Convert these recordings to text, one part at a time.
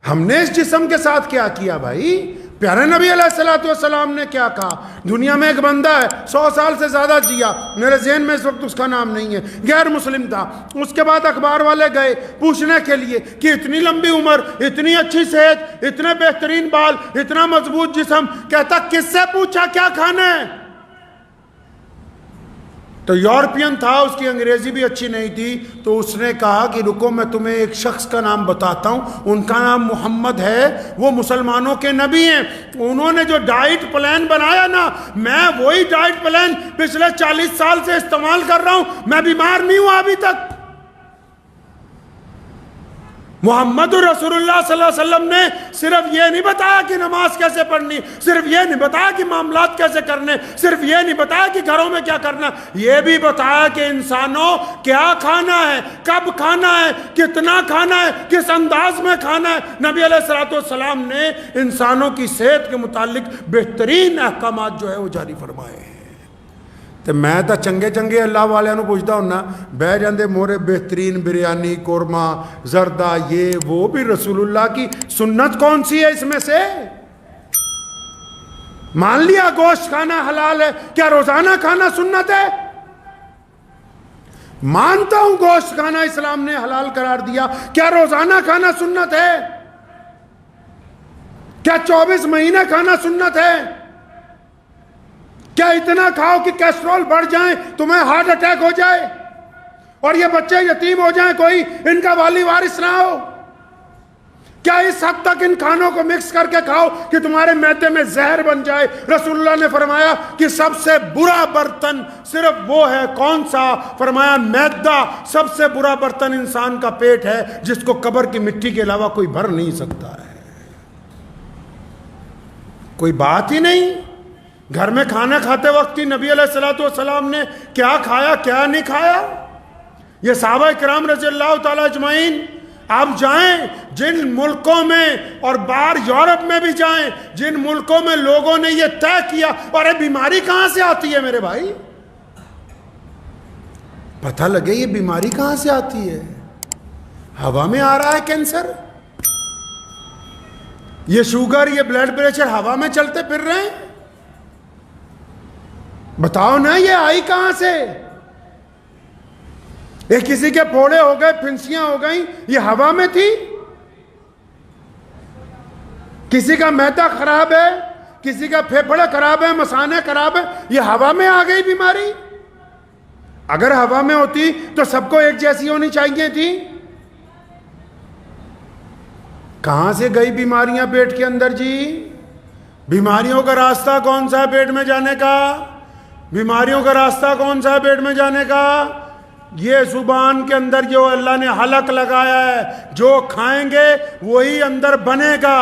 ہم نے اس جسم کے ساتھ کیا کیا بھائی؟ پیارے نبی علیہ الصلوۃ والسلام نے کیا کہا؟ دنیا میں ایک بندہ ہے 100 سال سے زیادہ جیا، میرے ذہن میں اس وقت اس کا نام نہیں ہے، غیر مسلم تھا۔ اس کے بعد اخبار والے گئے پوچھنے کے لیے کہ اتنی لمبی عمر، اتنی اچھی صحت، اتنے بہترین بال، اتنا مضبوط جسم، کہتا کس سے پوچھا کیا کھانا ہے؟ تو یورپین تھا، اس کی انگریزی بھی اچھی نہیں تھی، تو اس نے کہا کہ رکو میں تمہیں ایک شخص کا نام بتاتا ہوں، ان کا نام محمد ہے، وہ مسلمانوں کے نبی ہیں، انہوں نے جو ڈائٹ پلان بنایا نا، میں وہی ڈائٹ پلان پچھلے 40 سال سے استعمال کر رہا ہوں، میں بیمار نہیں ہوا ابھی تک۔ محمد رسول اللہ صلی اللہ علیہ وسلم نے صرف یہ نہیں بتایا کہ نماز کیسے پڑھنی، صرف یہ نہیں بتایا کہ معاملات کیسے کرنے، صرف یہ نہیں بتایا کہ گھروں میں کیا کرنا، یہ بھی بتایا کہ انسانوں کیا کھانا ہے، کب کھانا ہے، کتنا کھانا ہے، کس انداز میں کھانا ہے۔ نبی علیہ الصلوۃ والسلام نے انسانوں کی صحت کے متعلق بہترین احکامات جو ہے وہ جاری فرمائے ہیں۔ تو میں تو چنگے چنگے اللہ والوں کو پوچھتا ہوں نا، بہ جاندے مورے بہترین بریانی، قورمہ، زردہ، یہ وہ بھی رسول اللہ کی سنت کون سی ہے اس میں سے؟ مان لیا گوشت کھانا حلال ہے، کیا روزانہ کھانا سنت ہے؟ مانتا ہوں گوشت کھانا اسلام نے حلال قرار دیا، کیا روزانہ کھانا سنت ہے؟ کیا 24 مہینے کھانا سنت ہے؟ کیا اتنا کھاؤ کہ کیسٹرول بڑھ جائیں، تمہیں ہارٹ اٹیک ہو جائے اور یہ بچے یتیم ہو جائیں، کوئی ان کا والی وارث نہ ہو؟ کیا اس حد تک ان کھانوں کو مکس کر کے کھاؤ کہ تمہارے معدے میں زہر بن جائے؟ رسول اللہ نے فرمایا کہ سب سے برا برتن صرف وہ ہے، کون سا؟ فرمایا معدہ۔ سب سے برا برتن انسان کا پیٹ ہے، جس کو قبر کی مٹی کے علاوہ کوئی بھر نہیں سکتا ہے۔ کوئی بات ہی نہیں۔ گھر میں کھانا کھاتے وقت ہی نبی علیہ الصلوۃ والسلام نے کیا کھایا کیا نہیں کھایا، یہ صحابہ کرام رضی اللہ تعالی اجمعین، آپ جائیں جن ملکوں میں اور باہر یورپ میں بھی جائیں، جن ملکوں میں لوگوں نے یہ طے کیا، اور یہ بیماری کہاں سے آتی ہے میرے بھائی؟ پتہ لگے یہ بیماری کہاں سے آتی ہے؟ ہوا میں آ رہا ہے کینسر، یہ شوگر، یہ بلڈ پریشر ہوا میں چلتے پھر رہے ہیں۔ بتاؤ نا یہ آئی کہاں سے؟ یہ کسی کے پھوڑے ہو گئے، پھنسیاں ہو گئیں، یہ ہوا میں تھی؟ کسی کا معدہ خراب ہے، کسی کا پھیپھڑے خراب ہے، مثانے خراب ہے، یہ ہوا میں آ گئی بیماری؟ اگر ہوا میں ہوتی تو سب کو ایک جیسی ہونی چاہیے تھی۔ کہاں سے گئی بیماریاں پیٹ کے اندر جی؟ بیماریوں کا راستہ کون سا ہے پیٹ میں جانے کا؟ بیماریوں کا راستہ کون سا ہے پیٹ میں جانے کا؟ یہ زبان کے اندر جو اللہ نے حلق لگایا ہے، جو کھائیں گے وہی اندر بنے گا۔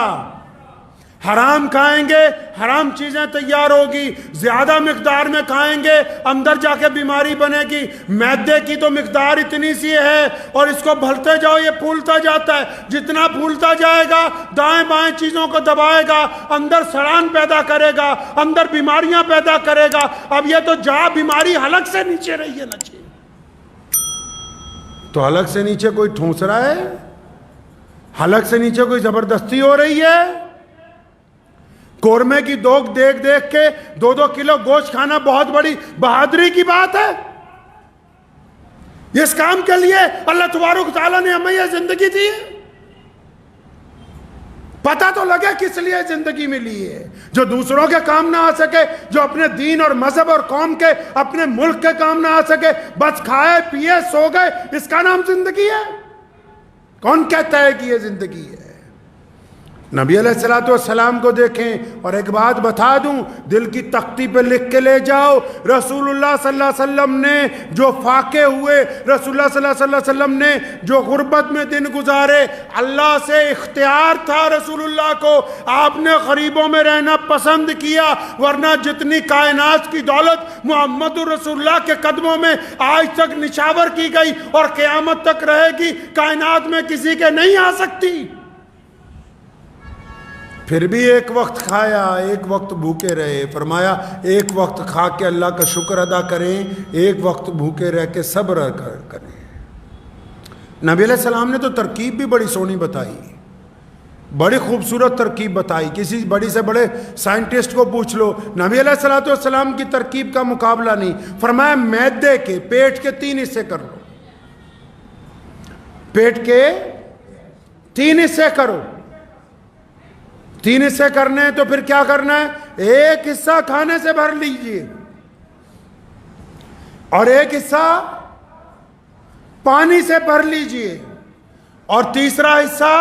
حرام کھائیں گے حرام چیزیں تیار ہوگی، زیادہ مقدار میں کھائیں گے اندر جا کے بیماری بنے گی۔ معدے کی تو مقدار اتنی سی ہے اور اس کو بھرتے جاؤ یہ پھولتا جاتا ہے، جتنا پھولتا جائے گا دائیں بائیں چیزوں کو دبائے گا، اندر سڑان پیدا کرے گا، اندر بیماریاں پیدا کرے گا۔ اب یہ تو جا بیماری حلق سے نیچے رہی ہے نا جی، تو حلق سے نیچے کوئی ٹھونس رہا ہے؟ حلق سے نیچے کوئی زبردستی ہو رہی ہے؟ قورمے کی دوگ دیکھ دیکھ کے 2-2 کلو گوشت کھانا بہت بڑی بہادری کی بات ہے؟ اس کام کے لیے اللہ تبارک و تعالیٰ نے ہمیں یہ زندگی دی ہے؟ پتہ تو لگے کس لیے زندگی ملی ہے، جو دوسروں کے کام نہ آ سکے، جو اپنے دین اور مذہب اور قوم کے، اپنے ملک کے کام نہ آ سکے، بس کھائے پیے سو گئے، اس کا نام زندگی ہے؟ کون کہتا ہے کہ یہ زندگی ہے؟ نبی علیہ الصلوۃ والسلام کو دیکھیں، اور ایک بات بتا دوں، دل کی تختی پہ لکھ کے لے جاؤ، رسول اللہ صلی اللہ علیہ وسلم نے جو فاقے ہوئے، رسول اللہ صلی اللہ علیہ وسلم نے جو غربت میں دن گزارے، اللہ سے اختیار تھا رسول اللہ کو، آپ نے غریبوں میں رہنا پسند کیا، ورنہ جتنی کائنات کی دولت محمد رسول اللہ کے قدموں میں آج تک نچھاور کی گئی اور قیامت تک رہے گی، کائنات میں کسی کے نہیں آ سکتی۔ پھر بھی ایک وقت کھایا، ایک وقت بھوکے رہے، فرمایا ایک وقت کھا کے اللہ کا شکر ادا کریں، ایک وقت بھوکے رہ کے صبر کریں۔ نبی علیہ السلام نے تو ترکیب بھی بڑی سونی بتائی، بڑی خوبصورت ترکیب بتائی. کسی بڑی سے بڑے سائنٹسٹ کو پوچھ لو, نبی علیہ الصلوۃ والسلام کی ترکیب کا مقابلہ نہیں. فرمایا معدے کے, پیٹ کے 3 حصے کر لو, پیٹ کے 3 حصے کرو. 3 حصے کرنے ہیں تو پھر کیا کرنا ہے؟ ایک حصہ کھانے سے بھر لیجئے اور ایک حصہ پانی سے بھر لیجئے اور تیسرا حصہ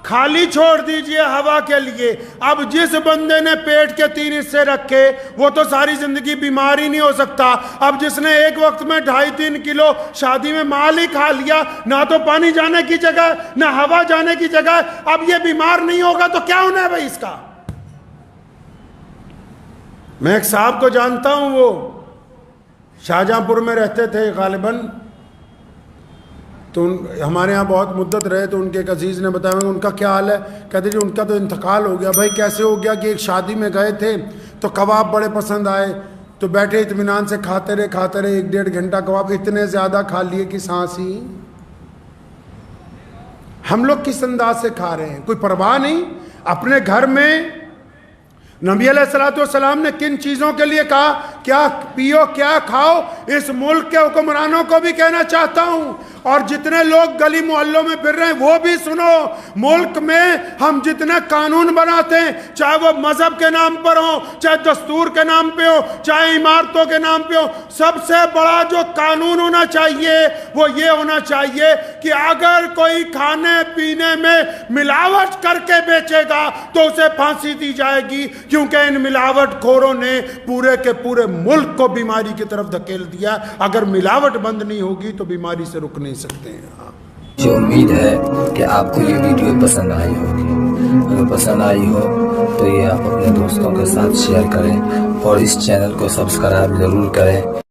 خالی چھوڑ دیجئے ہوا کے لیے. اب جس بندے نے پیٹ کے 3 حصے رکھے وہ تو ساری زندگی بیمار ہی نہیں ہو سکتا. اب جس نے ایک وقت میں 2.5-3 کلو شادی میں مال ہی کھا لیا, نہ تو پانی جانے کی جگہ نہ ہوا جانے کی جگہ, اب یہ بیمار نہیں ہوگا تو کیا ہونا ہے بھائی اس کا؟ میں ایک صاحب کو جانتا ہوں, وہ شاہجہاں پور میں رہتے تھے غالباً, تو ہمارے ہاں بہت مدت رہے. تو ان کے ایک عزیز نے بتایا ان کا کیا حال ہے. کہتے جی ان کا تو انتقال ہو گیا. بھائی کیسے ہو گیا؟ کہ ایک شادی میں گئے تھے تو کباب بڑے پسند آئے, تو بیٹھے اطمینان سے کھاتے رہے 1-1.5 گھنٹہ کباب, اتنے زیادہ کھا لیے کہ سانس ہی. ہم لوگ کس انداز سے کھا رہے ہیں؟ کوئی پرواہ نہیں. اپنے گھر میں نبی علیہ الصلوۃ والسلام نے کن چیزوں کے لیے کہا کیا پیو کیا کھاؤ, اس ملک کے حکمرانوں کو بھی کہنا چاہتا ہوں, اور جتنے لوگ گلی محلوں میں پھر رہے ہیں وہ بھی سنو. ملک میں ہم جتنے قانون بناتے ہیں, چاہے وہ مذہب کے نام پر ہوں, چاہے دستور کے نام پہ ہو, چاہے عمارتوں کے نام پہ ہو, سب سے بڑا جو قانون ہونا چاہیے وہ یہ ہونا چاہیے کہ اگر کوئی کھانے پینے میں ملاوٹ کر کے بیچے گا تو اسے پھانسی دی جائے گی, کیونکہ ان ملاوٹ خوروں نے پورے کے پورے ملک کو بیماری کی طرف دھکیل دیا. اگر ملاوٹ بند نہیں ہوگی تو بیماری سے رک نہیں سکتے ہیں. مجھے امید ہے کہ آپ کو یہ ویڈیو پسند آئی ہوگی. اگر پسند آئی ہو تو یہ آپ اپنے دوستوں کے ساتھ شیئر کریں اور اس چینل کو سبسکرائب ضرور کریں.